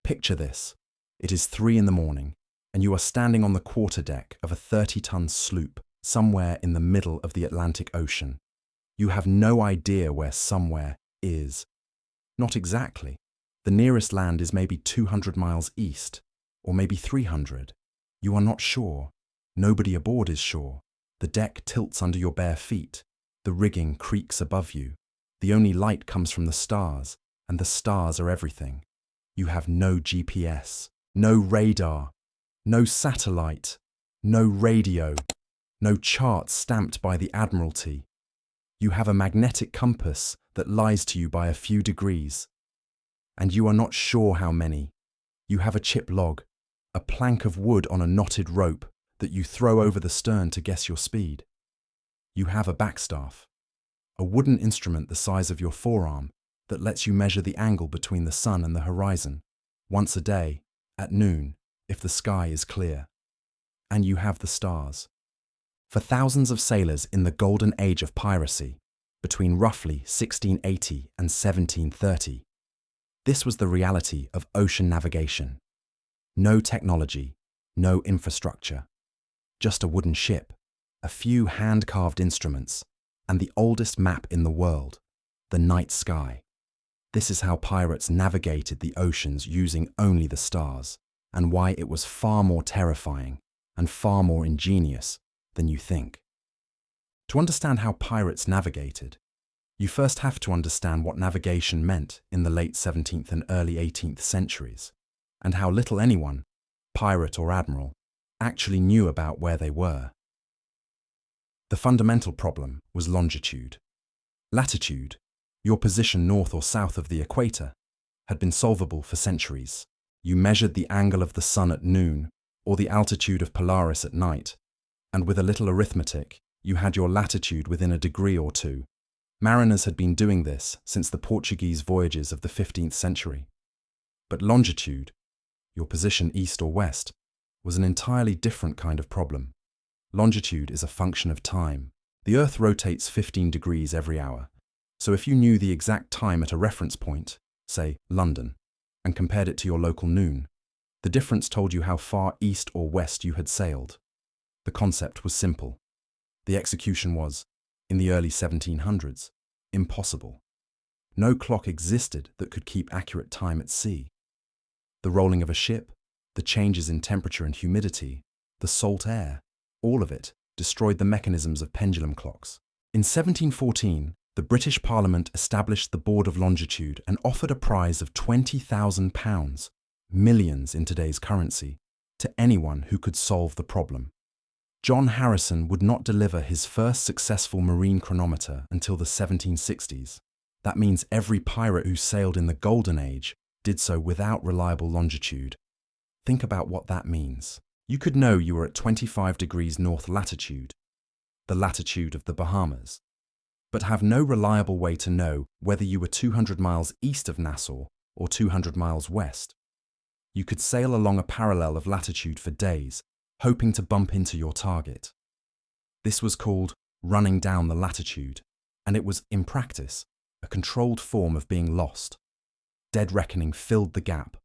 Picture this. It is 3 in the morning, and you are standing on the quarterdeck of a 30-ton sloop somewhere in the middle of the Atlantic Ocean. You have no idea where somewhere is. Not exactly. The nearest land is maybe 200 miles east, or maybe 300. You are not sure. Nobody aboard is sure. The deck tilts under your bare feet. The rigging creaks above you. The only light comes from the stars, and the stars are everything. You have no GPS, no radar, no satellite, no radio, no charts stamped by the Admiralty. You have a magnetic compass that lies to you by a few degrees. And you are not sure how many. You have a chip log, a plank of wood on a knotted rope that you throw over the stern to guess your speed. You have a backstaff, a wooden instrument the size of your forearm that lets you measure the angle between the sun and the horizon, once a day, at noon, if the sky is clear. And you have the stars. For thousands of sailors in the Golden Age of Piracy, between roughly 1680 and 1730, this was the reality of ocean navigation. No technology, no infrastructure. Just a wooden ship, a few hand-carved instruments, and the oldest map in the world, the night sky. This is how pirates navigated the oceans using only the stars, and why it was far more terrifying and far more ingenious than you think. To understand how pirates navigated, you first have to understand what navigation meant in the late 17th and early 18th centuries, and how little anyone, pirate or admiral, actually knew about where they were. The fundamental problem was longitude. Latitude, your position north or south of the equator, had been solvable for centuries. You measured the angle of the sun at noon or the altitude of Polaris at night, and with a little arithmetic, you had your latitude within a degree or two. Mariners had been doing this since the Portuguese voyages of the 15th century. But longitude, your position east or west, was an entirely different kind of problem. Longitude is a function of time. The Earth rotates 15 degrees every hour. So if you knew the exact time at a reference point, say London, and compared it to your local noon, the difference told you how far east or west you had sailed. The concept was simple. The execution was, in the early 1700s, impossible. No clock existed that could keep accurate time at sea. The rolling of a ship, the changes in temperature and humidity, the salt air, all of it destroyed the mechanisms of pendulum clocks. In 1714, the British Parliament established the Board of Longitude and offered a prize of £20,000, millions in today's currency, to anyone who could solve the problem. John Harrison would not deliver his first successful marine chronometer until the 1760s. That means every pirate who sailed in the Golden Age did so without reliable longitude. Think about what that means. You could know you were at 25 degrees north latitude, the latitude of the Bahamas, but have no reliable way to know whether you were 200 miles east of Nassau or 200 miles west. You could sail along a parallel of latitude for days, hoping to bump into your target. This was called running down the latitude, and it was, in practice, a controlled form of being lost. Dead reckoning filled the gap,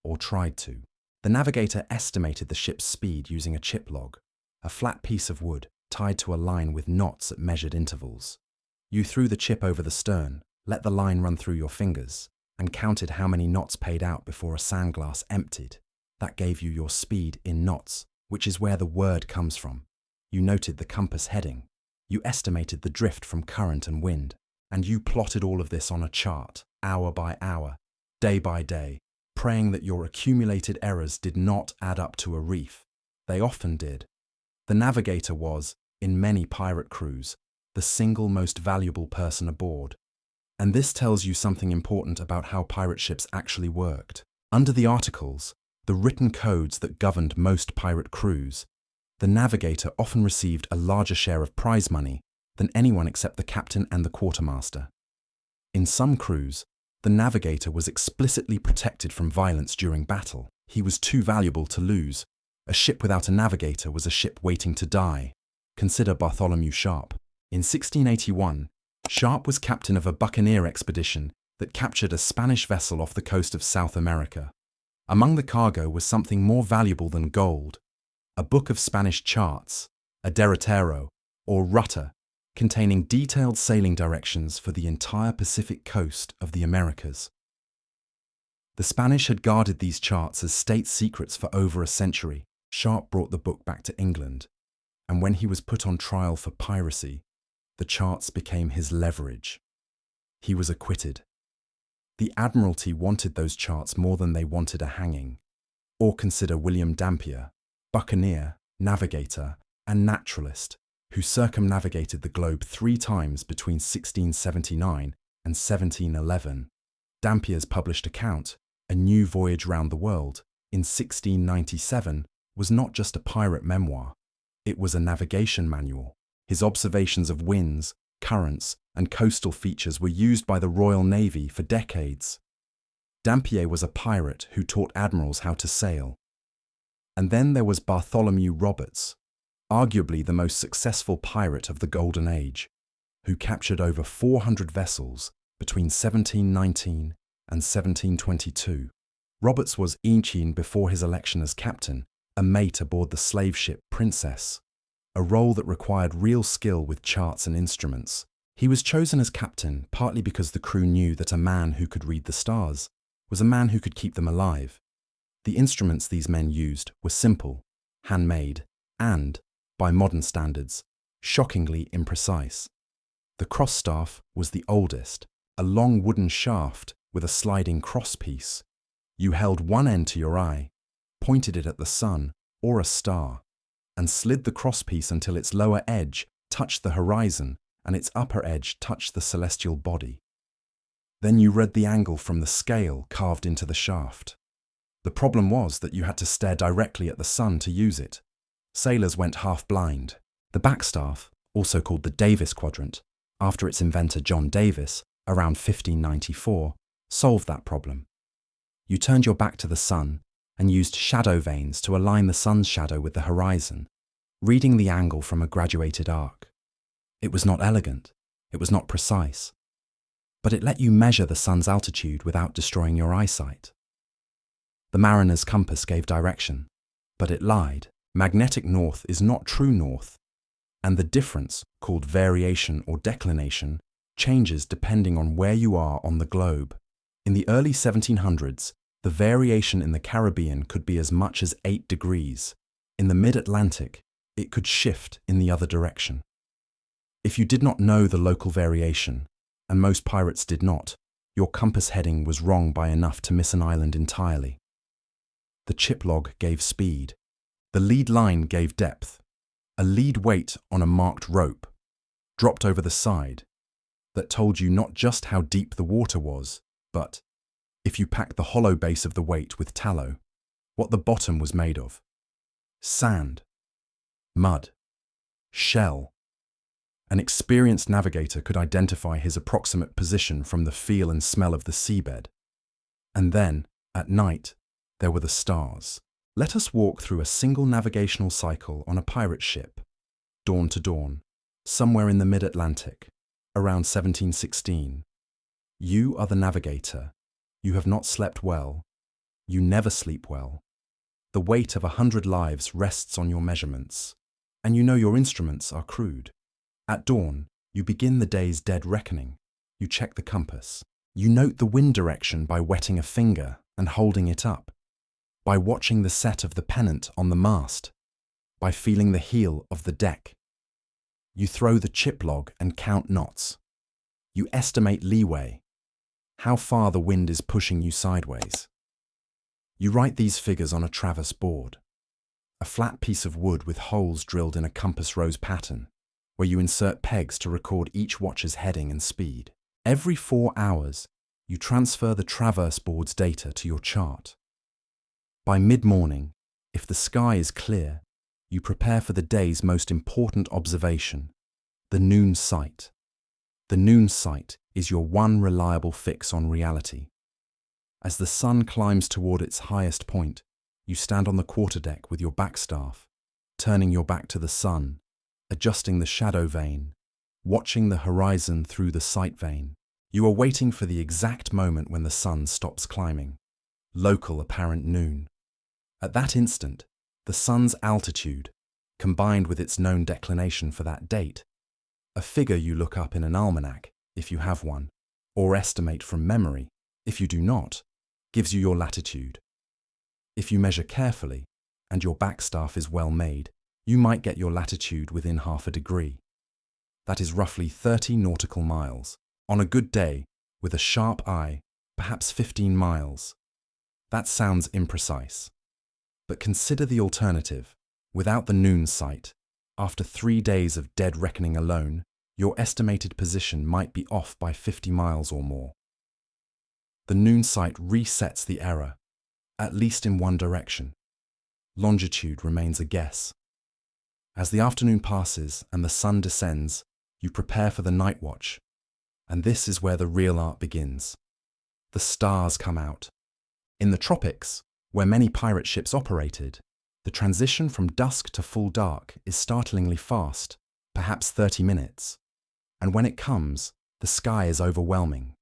or tried to. The navigator estimated the ship's speed using a chip log, a flat piece of wood tied to a line with knots at measured intervals. You threw the chip over the stern, let the line run through your fingers, and counted how many knots paid out before a sandglass emptied. That gave you your speed in knots, which is where the word comes from. You noted the compass heading. You estimated the drift from current and wind, and you plotted all of this on a chart, hour by hour, day by day, praying that your accumulated errors did not add up to a reef. They often did. The navigator was, in many pirate crews, the single most valuable person aboard. And this tells you something important about how pirate ships actually worked. Under the Articles, the written codes that governed most pirate crews, the navigator often received a larger share of prize money than anyone except the captain and the quartermaster. In some crews, the navigator was explicitly protected from violence during battle. He was too valuable to lose. A ship without a navigator was a ship waiting to die. Consider Bartholomew Sharp. In 1681, Sharp was captain of a buccaneer expedition that captured a Spanish vessel off the coast of South America. Among the cargo was something more valuable than gold, a book of Spanish charts, a derrotero, or rudder, containing detailed sailing directions for the entire Pacific coast of the Americas. The Spanish had guarded these charts as state secrets for over a century. Sharp brought the book back to England, and when he was put on trial for piracy, the charts became his leverage. He was acquitted. The Admiralty wanted those charts more than they wanted a hanging. Or consider William Dampier, buccaneer, navigator, and naturalist, who circumnavigated the globe 3 times between 1679 and 1711. Dampier's published account, A New Voyage Round the World, in 1697, was not just a pirate memoir. It was a navigation manual. His observations of winds, currents, and coastal features were used by the Royal Navy for decades. Dampier was a pirate who taught admirals how to sail. And then there was Bartholomew Roberts, arguably the most successful pirate of the Golden Age, who captured over 400 vessels between 1719 and 1722. Roberts was ingenious before his election as captain, a mate aboard the slave ship Princess, a role that required real skill with charts and instruments. He was chosen as captain partly because the crew knew that a man who could read the stars was a man who could keep them alive. The instruments these men used were simple, handmade, and, by modern standards, shockingly imprecise. The cross-staff was the oldest, a long wooden shaft with a sliding crosspiece. You held one end to your eye, pointed it at the sun or a star, and slid the crosspiece until its lower edge touched the horizon and its upper edge touched the celestial body. Then you read the angle from the scale carved into the shaft. The problem was that you had to stare directly at the sun to use it. Sailors went half blind. The backstaff, also called the Davis quadrant, after its inventor John Davis, around 1594, solved that problem. You turned your back to the sun and used shadow vanes to align the sun's shadow with the horizon, reading the angle from a graduated arc. It was not elegant, it was not precise, but it let you measure the sun's altitude without destroying your eyesight. The mariner's compass gave direction, but it lied. Magnetic north is not true north, and the difference, called variation or declination, changes depending on where you are on the globe. In the early 1700s, the variation in the Caribbean could be as much as 8 degrees. In the mid-Atlantic, it could shift in the other direction. If you did not know the local variation, and most pirates did not, your compass heading was wrong by enough to miss an island entirely. The chip log gave speed. The lead line gave depth. A lead weight on a marked rope, dropped over the side, that told you not just how deep the water was, but, if you packed the hollow base of the weight with tallow, what the bottom was made of. Sand, mud, shell. An experienced navigator could identify his approximate position from the feel and smell of the seabed. And then, at night, there were the stars. Let us walk through a single navigational cycle on a pirate ship, dawn to dawn, somewhere in the mid-Atlantic, around 1716. You are the navigator. You have not slept well. You never sleep well. The weight of 100 lives rests on your measurements, and you know your instruments are crude. At dawn, you begin the day's dead reckoning. You check the compass. You note the wind direction by wetting a finger and holding it up, by watching the set of the pennant on the mast, by feeling the heel of the deck. You throw the chip log and count knots. You estimate leeway, how far the wind is pushing you sideways. You write these figures on a traverse board, a flat piece of wood with holes drilled in a compass rose pattern, where you insert pegs to record each watch's heading and speed. Every 4 hours, you transfer the traverse board's data to your chart. By mid-morning, if the sky is clear, you prepare for the day's most important observation, the noon sight. The noon sight is your one reliable fix on reality. As the sun climbs toward its highest point, you stand on the quarterdeck with your backstaff, turning your back to the sun, adjusting the shadow vane, watching the horizon through the sight vane. You are waiting for the exact moment when the sun stops climbing. local apparent noon. At that instant, the sun's altitude, combined with its known declination for that date, a figure you look up in an almanac, if you have one, or estimate from memory, if you do not, gives you your latitude. If you measure carefully, and your backstaff is well made, you might get your latitude within half a degree. That is roughly 30 nautical miles. On a good day, with a sharp eye, perhaps 15 miles. That sounds imprecise. But consider the alternative. Without the noon sight, after 3 days of dead reckoning alone, your estimated position might be off by 50 miles or more. The noon sight resets the error, at least in one direction. Longitude remains a guess. As the afternoon passes and the sun descends, you prepare for the night watch. And this is where the real art begins. The stars come out. In the tropics, where many pirate ships operated, the transition from dusk to full dark is startlingly fast, perhaps 30 minutes. And when it comes, the sky is overwhelming.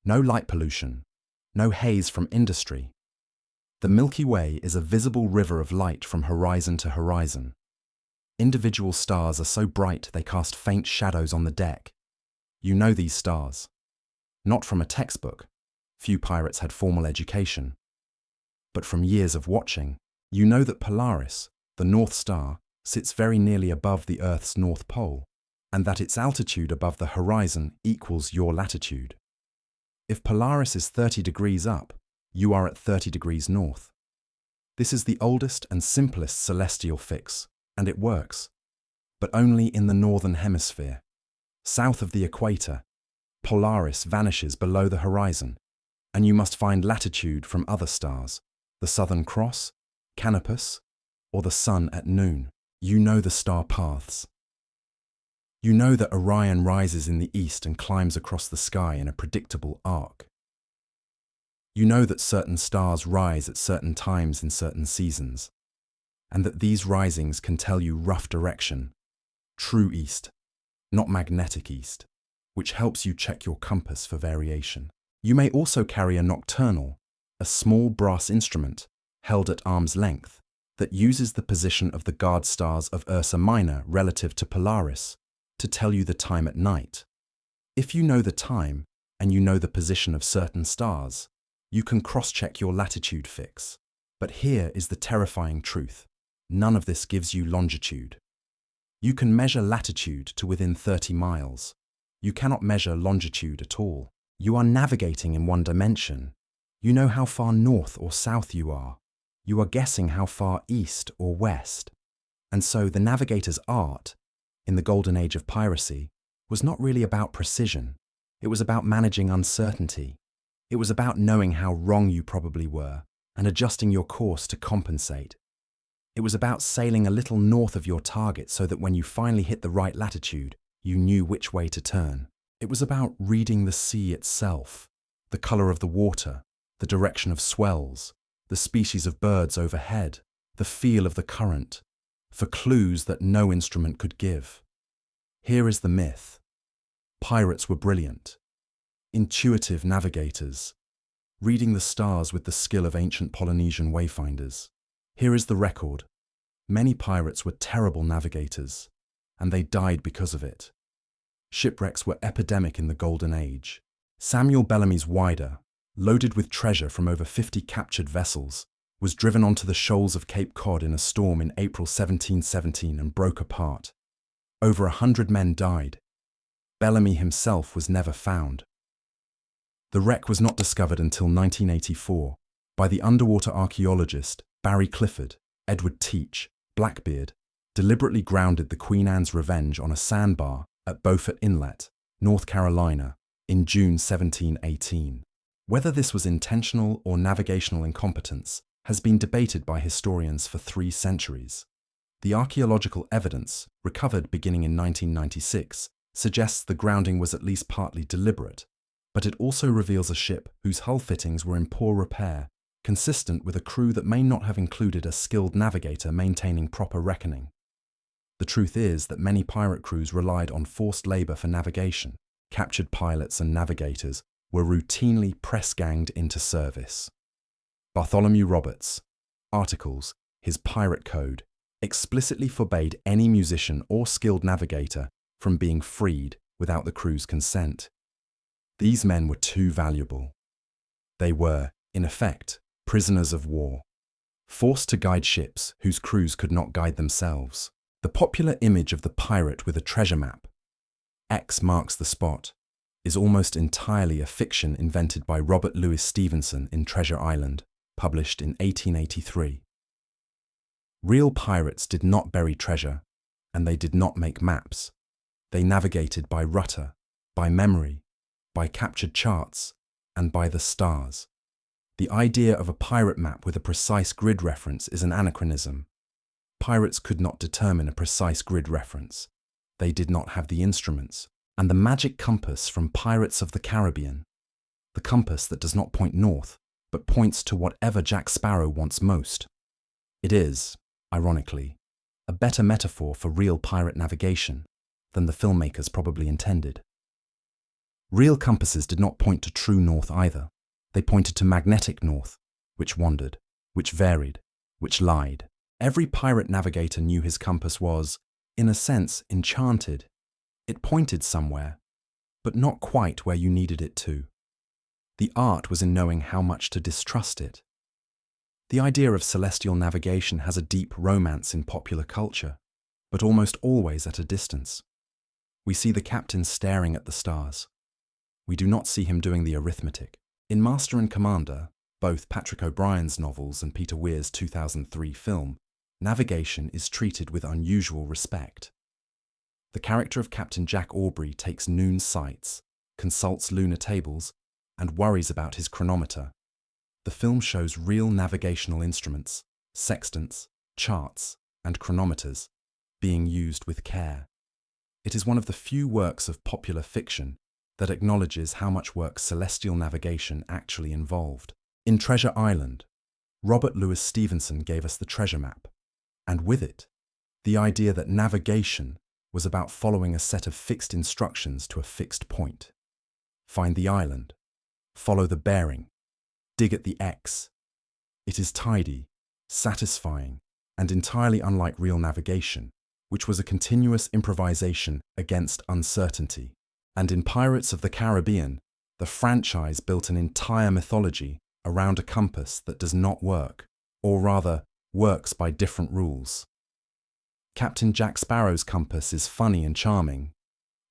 No light pollution, no haze from industry. The Milky Way is a visible river of light from horizon to horizon. Individual stars are so bright they cast faint shadows on the deck. You know these stars. Not from a textbook. Few pirates had formal education. But from years of watching, you know that Polaris, the North Star, sits very nearly above the Earth's North Pole, and that its altitude above the horizon equals your latitude. If Polaris is 30 degrees up, you are at 30 degrees north. This is the oldest and simplest celestial fix, and it works, but only in the northern hemisphere. South of the equator, Polaris vanishes below the horizon, and you must find latitude from other stars, the Southern Cross, Canopus, or the Sun at noon. You know the star paths. You know that Orion rises in the east and climbs across the sky in a predictable arc. You know that certain stars rise at certain times in certain seasons, and that these risings can tell you rough direction, true east, not magnetic east, which helps you check your compass for variation. You may also carry a nocturnal, a small brass instrument held at arm's length that uses the position of the guard stars of Ursa Minor relative to Polaris to tell you the time at night. If you know the time and you know the position of certain stars, you can cross-check your latitude fix. But here is the terrifying truth. None of this gives you longitude. You can measure latitude to within 30 miles. You cannot measure longitude at all. You are navigating in one dimension. You know how far north or south you are. You are guessing how far east or west. And so the navigator's art, in the Golden Age of Piracy, was not really about precision. It was about managing uncertainty. It was about knowing how wrong you probably were and adjusting your course to compensate. It was about sailing a little north of your target so that when you finally hit the right latitude, you knew which way to turn. It was about reading the sea itself, the color of the water, the direction of swells, the species of birds overhead, the feel of the current, for clues that no instrument could give. Here is the myth. Pirates were brilliant, intuitive navigators, reading the stars with the skill of ancient Polynesian wayfinders. Here is the record. Many pirates were terrible navigators, and they died because of it. Shipwrecks were epidemic in the Golden Age. Samuel Bellamy's Whydah, loaded with treasure from over 50 captured vessels, was driven onto the shoals of Cape Cod in a storm in April 1717 and broke apart. Over 100 men died. Bellamy himself was never found. The wreck was not discovered until 1984 by the underwater archaeologist Barry Clifford. Edward Teach, Blackbeard, deliberately grounded the Queen Anne's Revenge on a sandbar at Beaufort Inlet, North Carolina, in June 1718. Whether this was intentional or navigational incompetence has been debated by historians for 3 centuries. The archaeological evidence, recovered beginning in 1996, suggests the grounding was at least partly deliberate, but it also reveals a ship whose hull fittings were in poor repair, consistent with a crew that may not have included a skilled navigator maintaining proper reckoning. The truth is that many pirate crews relied on forced labor for navigation. Captured pilots and navigators were routinely press-ganged into service. Bartholomew Roberts' articles, his pirate code, explicitly forbade any musician or skilled navigator from being freed without the crew's consent. These men were too valuable. They were, in effect, prisoners of war, forced to guide ships whose crews could not guide themselves. The popular image of the pirate with a treasure map, X marks the spot, is almost entirely a fiction invented by Robert Louis Stevenson in Treasure Island, published in 1883. Real pirates did not bury treasure, and they did not make maps. They navigated by rudder, by memory, by captured charts, and by the stars. The idea of a pirate map with a precise grid reference is an anachronism. Pirates could not determine a precise grid reference. They did not have the instruments, and the magic compass from Pirates of the Caribbean, the compass that does not point north, but points to whatever Jack Sparrow wants most. It is, ironically, a better metaphor for real pirate navigation than the filmmakers probably intended. Real compasses did not point to true north either. They pointed to magnetic north, which wandered, which varied, which lied. Every pirate navigator knew his compass was, in a sense, enchanted. It pointed somewhere, but not quite where you needed it to. The art was in knowing how much to distrust it. The idea of celestial navigation has a deep romance in popular culture, but almost always at a distance. We see the captain staring at the stars. We do not see him doing the arithmetic. In Master and Commander, both Patrick O'Brian's novels and Peter Weir's 2003 film, navigation is treated with unusual respect. The character of Captain Jack Aubrey takes noon sights, consults lunar tables, and worries about his chronometer. The film shows real navigational instruments, sextants, charts, and chronometers, being used with care. It is one of the few works of popular fiction that acknowledges how much work celestial navigation actually involved. In Treasure Island, Robert Louis Stevenson gave us the treasure map, and with it, the idea that navigation was about following a set of fixed instructions to a fixed point. Find the island, follow the bearing, dig at the X. It is tidy, satisfying, and entirely unlike real navigation, which was a continuous improvisation against uncertainty. And in Pirates of the Caribbean, the franchise built an entire mythology around a compass that does not work, or rather, works by different rules. Captain Jack Sparrow's compass is funny and charming,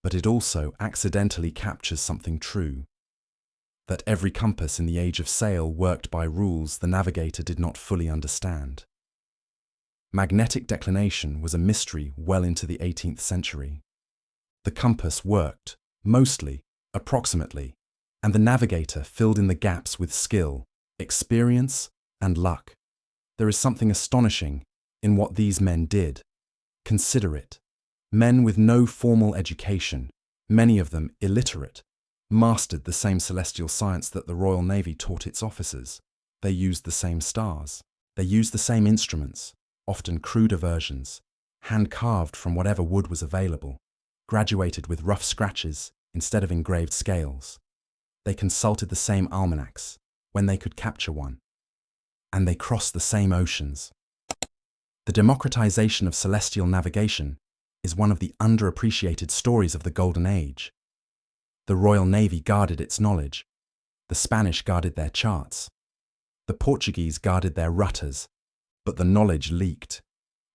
but it also accidentally captures something true. That every compass in the Age of Sail worked by rules the navigator did not fully understand. Magnetic declination was a mystery well into the 18th century. The compass worked, mostly, approximately, and the navigator filled in the gaps with skill, experience, and luck. There is something astonishing in what these men did. Consider it. Men with no formal education, many of them illiterate, mastered the same celestial science that the Royal Navy taught its officers. They used the same stars. They used the same instruments, often cruder versions, hand-carved from whatever wood was available, graduated with rough scratches instead of engraved scales. They consulted the same almanacs when they could capture one. And they crossed the same oceans. The democratization of celestial navigation is one of the underappreciated stories of the Golden Age. The Royal Navy guarded its knowledge. The Spanish guarded their charts. The Portuguese guarded their rudders. But the knowledge leaked.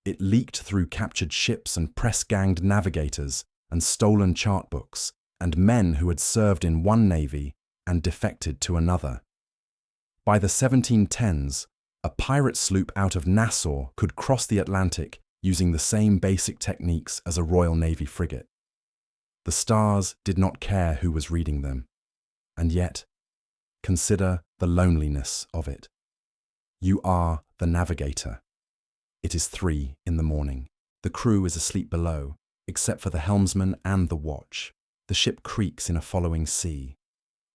It leaked through captured ships and press-ganged navigators and stolen chart books and men who had served in one navy and defected to another. By the 1710s, a pirate sloop out of Nassau could cross the Atlantic using the same basic techniques as a Royal Navy frigate. The stars did not care who was reading them. And yet, consider the loneliness of it. You are the navigator. It is 3 in the morning. The crew is asleep below, except for the helmsman and the watch. The ship creaks in a following sea.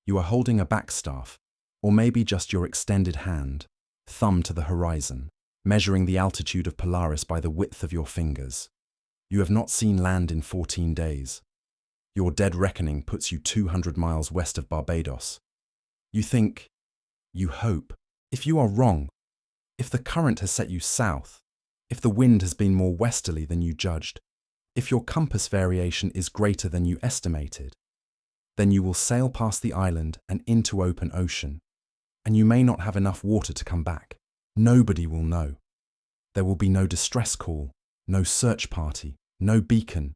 You are holding a backstaff, or maybe just your extended hand, thumb to the horizon, measuring the altitude of Polaris by the width of your fingers. You have not seen land in 14 days. Your dead reckoning puts you 200 miles west of Barbados. You think, you hope, If you are wrong, if the current has set you south, if the wind has been more westerly than you judged, if your compass variation is greater than you estimated, then you will sail past the island and into open ocean, and you may not have enough water to come back. Nobody will know. There will be no distress call, no search party, no beacon,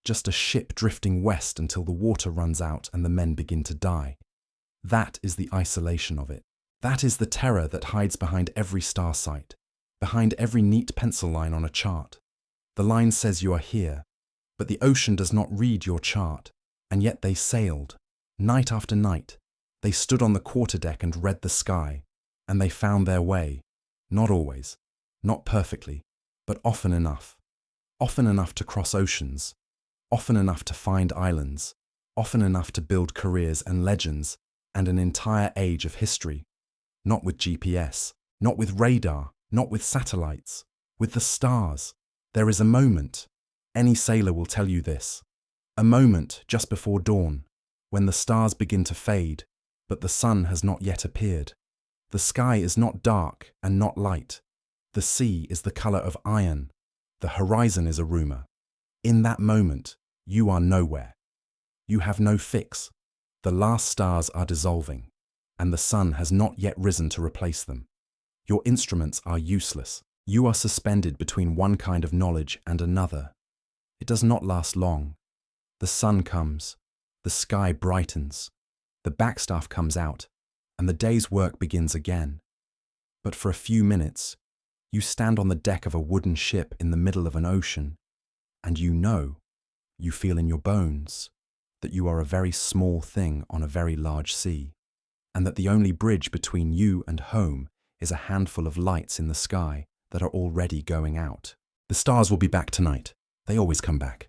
just a ship drifting west until the water runs out and the men begin to die. That is the isolation of it. That is the terror that hides behind every star sight, behind every neat pencil line on a chart. The line says you are here, but the ocean does not read your chart, and yet they sailed, night after night. They stood on the quarterdeck and read the sky, and they found their way, not always, not perfectly, but often enough to cross oceans, often enough to find islands, often enough to build careers and legends and an entire age of history. Not with GPS, not with radar, not with satellites, with the stars. There is a moment, any sailor will tell you this, a moment just before dawn, when the stars begin to fade, but the sun has not yet appeared. The sky is not dark and not light. The sea is the color of iron. The horizon is a rumor. In that moment, you are nowhere. You have no fix. The last stars are dissolving, and the sun has not yet risen to replace them. Your instruments are useless. You are suspended between one kind of knowledge and another. It does not last long. The sun comes, the sky brightens, the backstaff comes out, and the day's work begins again. But for a few minutes, you stand on the deck of a wooden ship in the middle of an ocean, and you feel in your bones, that you are a very small thing on a very large sea, and that the only bridge between you and home is a handful of lights in the sky that are already going out. The stars will be back tonight. They always come back.